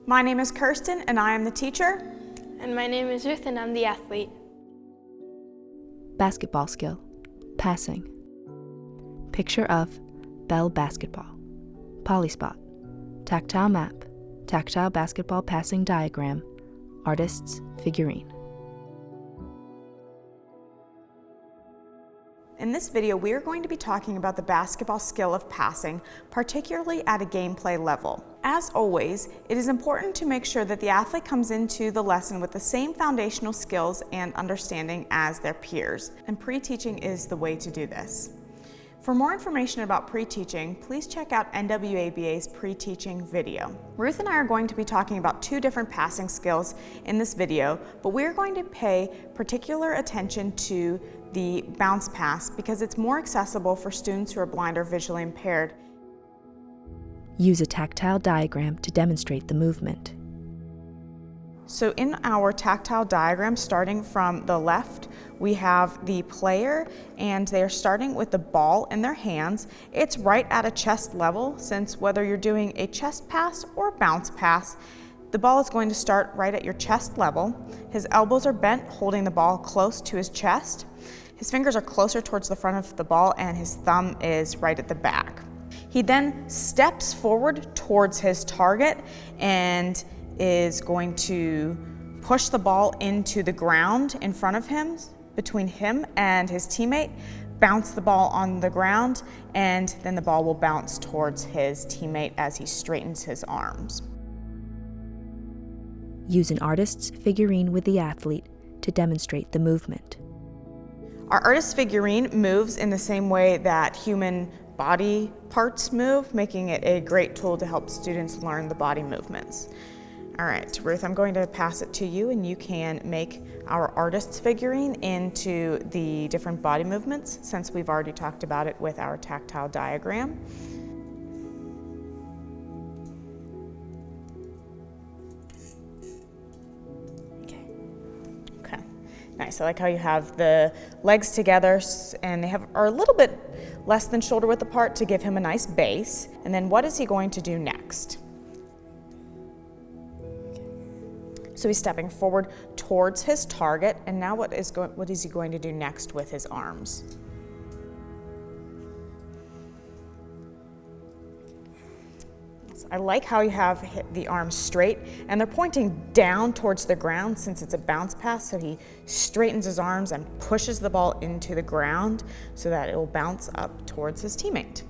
My name is Kirsten and I am the teacher. And my name is Ruth and I'm the athlete. Basketball skill. Passing. Picture of Bell basketball. Polyspot. Tactile map. Tactile basketball passing diagram. Artist's figurine. In this video, we are going to be talking about the basketball skill of passing, particularly at a gameplay level. As always, it is important to make sure that the athlete comes into the lesson with the same foundational skills and understanding as their peers, and pre-teaching is the way to do this. For more information about pre-teaching, please check out NWABA's pre-teaching video. Ruth and I are going to be talking about two different passing skills in this video, but we are going to pay particular attention to the bounce pass because it's more accessible for students who are blind or visually impaired. Use a tactile diagram to demonstrate the movement. So in our tactile diagram, starting from the left, we have the player and they're starting with the ball in their hands. It's right at a chest level, since whether you're doing a chest pass or a bounce pass, the ball is going to start right at your chest level. His elbows are bent, holding the ball close to his chest. His fingers are closer towards the front of the ball and his thumb is right at the back. He then steps forward towards his target and is going to push the ball into the ground in front of him, between him and his teammate, bounce the ball on the ground, and then the ball will bounce towards his teammate as he straightens his arms. Use an artist's figurine with the athlete to demonstrate the movement. Our artist's figurine moves in the same way that human body parts move, making it a great tool to help students learn the body movements. All right, Ruth, I'm going to pass it to you and you can make our artist's figurine into the different body movements, since we've already talked about it with our tactile diagram. Okay, nice. I like how you have the legs together and they are a little bit less than shoulder width apart to give him a nice base. And then what is he going to do next? So he's stepping forward towards his target, and now what is he going to do next with his arms? So I like how you have the arms straight, and they're pointing down towards the ground since it's a bounce pass, so he straightens his arms and pushes the ball into the ground so that it will bounce up towards his teammate.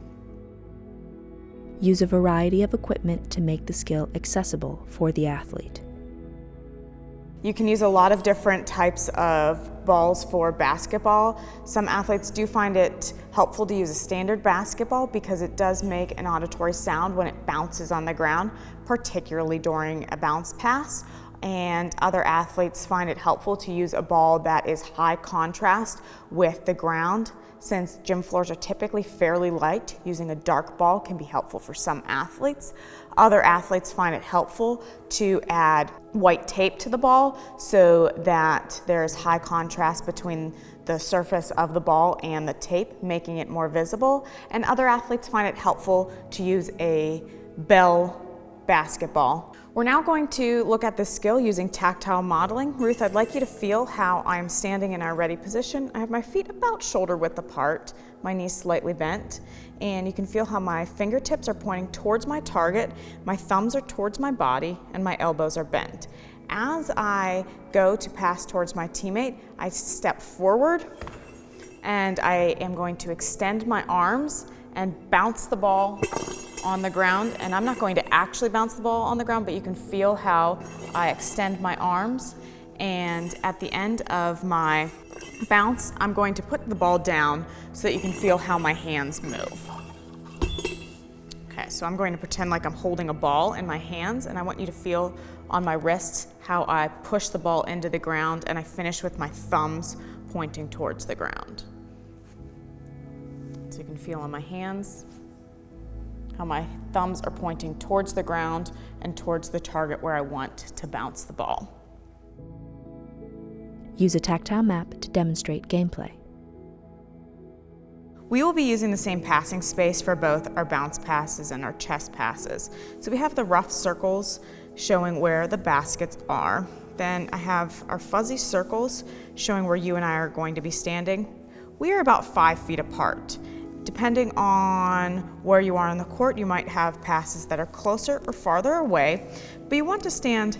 Use a variety of equipment to make the skill accessible for the athlete. You can use a lot of different types of balls for basketball. Some athletes do find it helpful to use a standard basketball because it does make an auditory sound when it bounces on the ground, particularly during a bounce pass. And other athletes find it helpful to use a ball that is high contrast with the ground. Since gym floors are typically fairly light, using a dark ball can be helpful for some athletes. Other athletes find it helpful to add white tape to the ball so that there's high contrast between the surface of the ball and the tape, making it more visible. And other athletes find it helpful to use a bell basketball. We're now going to look at this skill using tactile modeling. Ruth, I'd like you to feel how I'm standing in our ready position. I have my feet about shoulder width apart, my knees slightly bent, and you can feel how my fingertips are pointing towards my target, my thumbs are towards my body, and my elbows are bent. As I go to pass towards my teammate, I step forward and I am going to extend my arms and bounce the ball on the ground. And I'm not going to actually bounce the ball on the ground, but you can feel how I extend my arms. And at the end of my bounce, I'm going to put the ball down so that you can feel how my hands move. Okay, so I'm going to pretend like I'm holding a ball in my hands, and I want you to feel on my wrists how I push the ball into the ground, and I finish with my thumbs pointing towards the ground. So you can feel on my hands how my thumbs are pointing towards the ground and towards the target where I want to bounce the ball. Use a tactile map to demonstrate gameplay. We will be using the same passing space for both our bounce passes and our chest passes. So we have the rough circles showing where the baskets are. Then I have our fuzzy circles showing where you and I are going to be standing. We are about 5 feet apart. Depending on where you are on the court, you might have passes that are closer or farther away, but you want to stand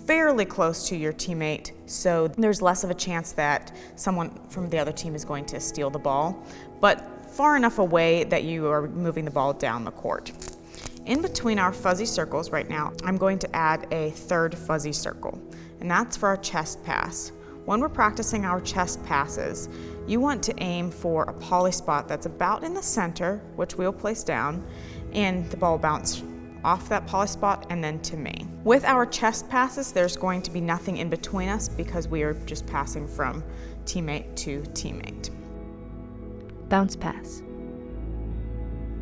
fairly close to your teammate so there's less of a chance that someone from the other team is going to steal the ball, but far enough away that you are moving the ball down the court. In between our fuzzy circles right now, I'm going to add a third fuzzy circle, and that's for our chest pass. When we're practicing our chest passes, you want to aim for a poly spot that's about in the center, which we'll place down, and the ball bounce off that poly spot and then to me. With our chest passes, there's going to be nothing in between us because we are just passing from teammate to teammate. Bounce pass.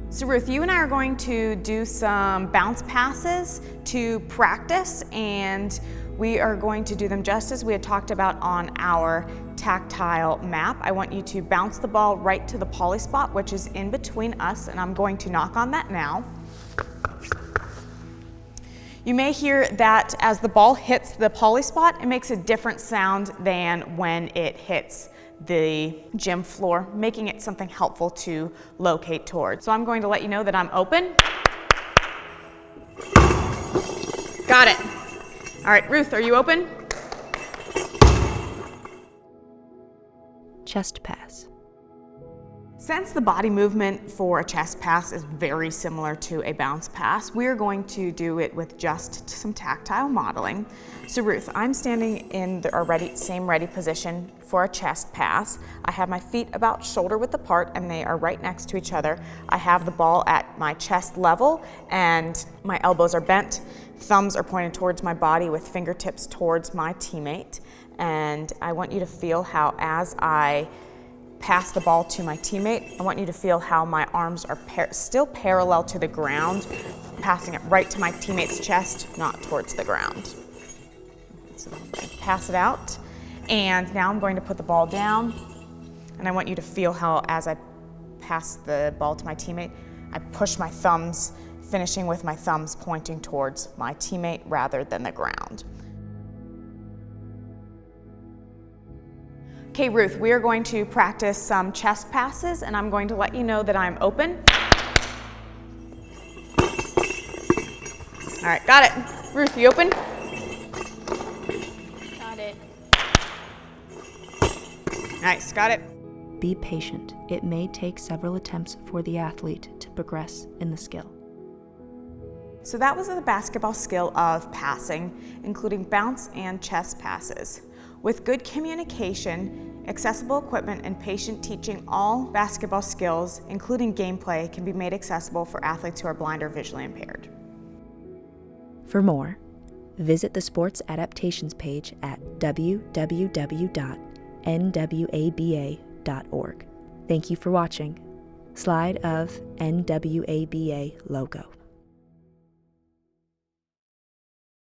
So Ruth, you and I are going to do some bounce passes to practice, and we are going to do them just as we had talked about on our tactile map. I want you to bounce the ball right to the poly spot, which is in between us, and I'm going to knock on that now. You may hear that as the ball hits the poly spot, it makes a different sound than when it hits the gym floor, making it something helpful to locate towards. So I'm going to let you know that I'm open. Got it. All right, Ruth, are you open? Chest pass. Since the body movement for a chest pass is very similar to a bounce pass, we're going to do it with just some tactile modeling. So Ruth, I'm standing in the same ready position for a chest pass. I have my feet about shoulder width apart and they are right next to each other. I have the ball at my chest level and my elbows are bent. Thumbs are pointed towards my body with fingertips towards my teammate. And I want you to feel how as I pass the ball to my teammate, I want you to feel how my arms are still parallel to the ground, passing it right to my teammate's chest, not towards the ground. So pass it out, and now I'm going to put the ball down, and I want you to feel how as I pass the ball to my teammate, I push my thumbs, finishing with my thumbs pointing towards my teammate rather than the ground. Okay, Ruth, we are going to practice some chest passes, and I'm going to let you know that I'm open. All right, got it. Ruth, you open? Got it. Nice, got it. Be patient. It may take several attempts for the athlete to progress in the skill. So that was the basketball skill of passing, including bounce and chest passes. With good communication, accessible equipment, and patient teaching, all basketball skills, including gameplay, can be made accessible for athletes who are blind or visually impaired. For more, visit the Sports Adaptations page at www.nwaba.org. Thank you for watching. Slide of NWABA logo.